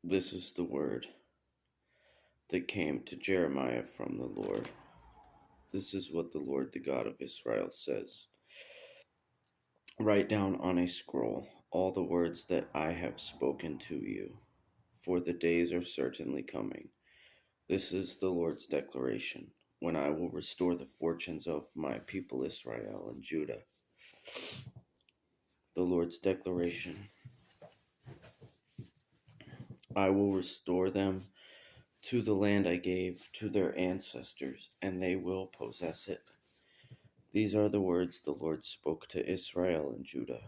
This is the word that came to Jeremiah from the Lord. This is what the Lord, the God of Israel, says. Write down on a scroll all the words that I have spoken to you, for the days are certainly coming. This is the Lord's declaration, when I will restore the fortunes of my people Israel and Judah. The Lord's declaration. I will restore them to the land I gave to their ancestors, and they will possess it. These are the words the Lord spoke to Israel and Judah.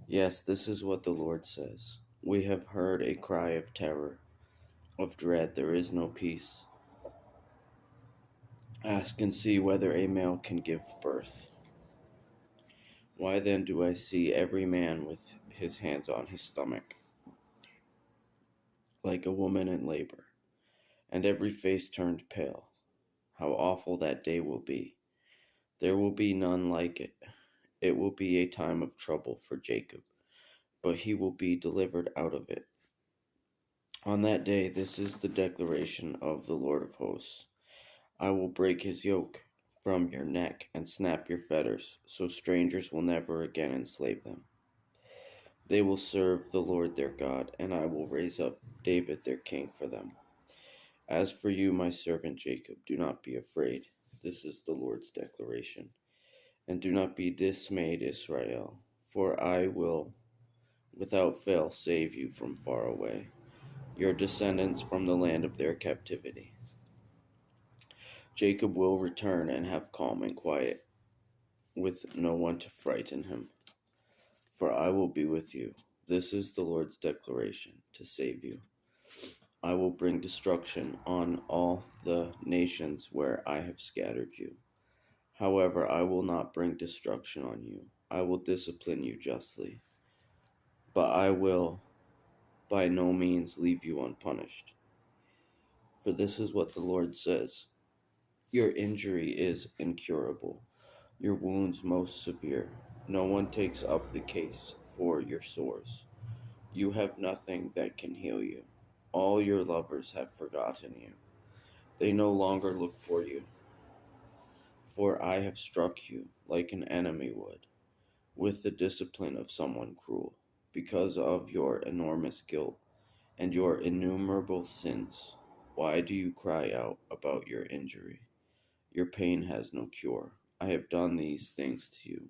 Yes, this is what the Lord says. We have heard a cry of terror, of dread. There is no peace. Ask and see whether a male can give birth. Why then do I see every man with his hands on his stomach, like a woman in labor, and every face turned pale? How awful that day will be! There will be none like it. It will be a time of trouble for Jacob, but he will be delivered out of it. On that day, this is the declaration of the Lord of hosts. I will break his yoke from your neck and snap your fetters, so strangers will never again enslave them. They will serve the Lord their God, and I will raise up David their king for them. As for you, my servant Jacob, do not be afraid. This is the Lord's declaration. And do not be dismayed, Israel, for I will without fail save you from far away, your descendants from the land of their captivity. Jacob will return and have calm and quiet, with no one to frighten him. For I will be with you. This is the Lord's declaration, to save you. I will bring destruction on all the nations where I have scattered you. However, I will not bring destruction on you. I will discipline you justly. But I will by no means leave you unpunished. For this is what the Lord says. Your injury is incurable, your wounds most severe. No one takes up the case for your sores. You have nothing that can heal you. All your lovers have forgotten you. They no longer look for you. For I have struck you like an enemy would, with the discipline of someone cruel, because of your enormous guilt and your innumerable sins. Why do you cry out about your injury? Your pain has no cure. I have done these things to you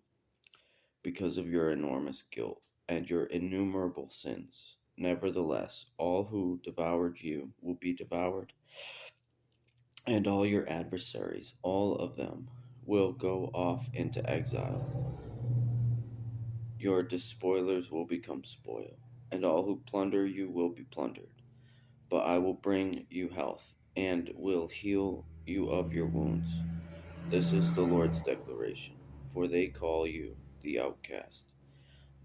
because of your enormous guilt and your innumerable sins. Nevertheless, all who devoured you will be devoured, and all your adversaries, all of them, will go off into exile. Your despoilers will become spoil, and all who plunder you will be plundered. But I will bring you health, and will heal you of your wounds. This is the Lord's declaration, for they call you the outcast,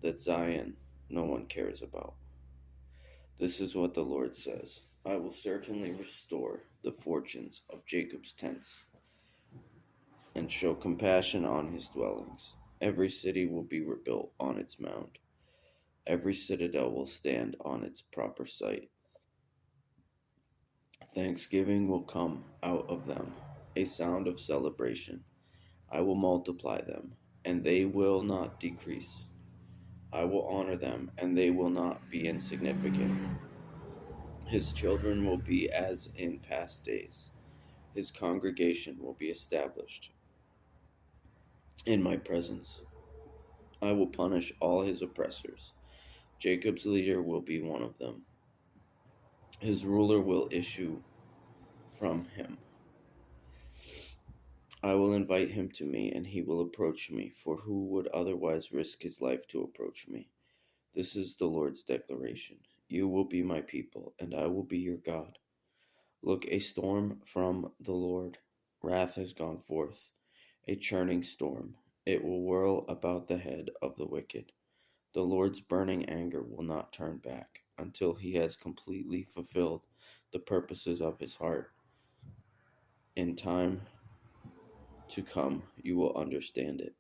that Zion no one cares about. This is what the Lord says. I will certainly restore the fortunes of Jacob's tents, and show compassion on his dwellings. Every city will be rebuilt on its mound. Every citadel will stand on its proper site. Thanksgiving will come out of them, a sound of celebration. I will multiply them, and they will not decrease. I will honor them, and they will not be insignificant. His children will be as in past days. His congregation will be established in my presence. I will punish all his oppressors. Jacob's leader will be one of them. His ruler will issue from him. I will invite him to me, and he will approach me, for who would otherwise risk his life to approach me? This is the Lord's declaration. You will be my people, and I will be your God. Look, a storm from the Lord. Wrath has gone forth, a churning storm. It will whirl about the head of the wicked. The Lord's burning anger will not turn back until he has completely fulfilled the purposes of his heart. In time to come, you will understand it.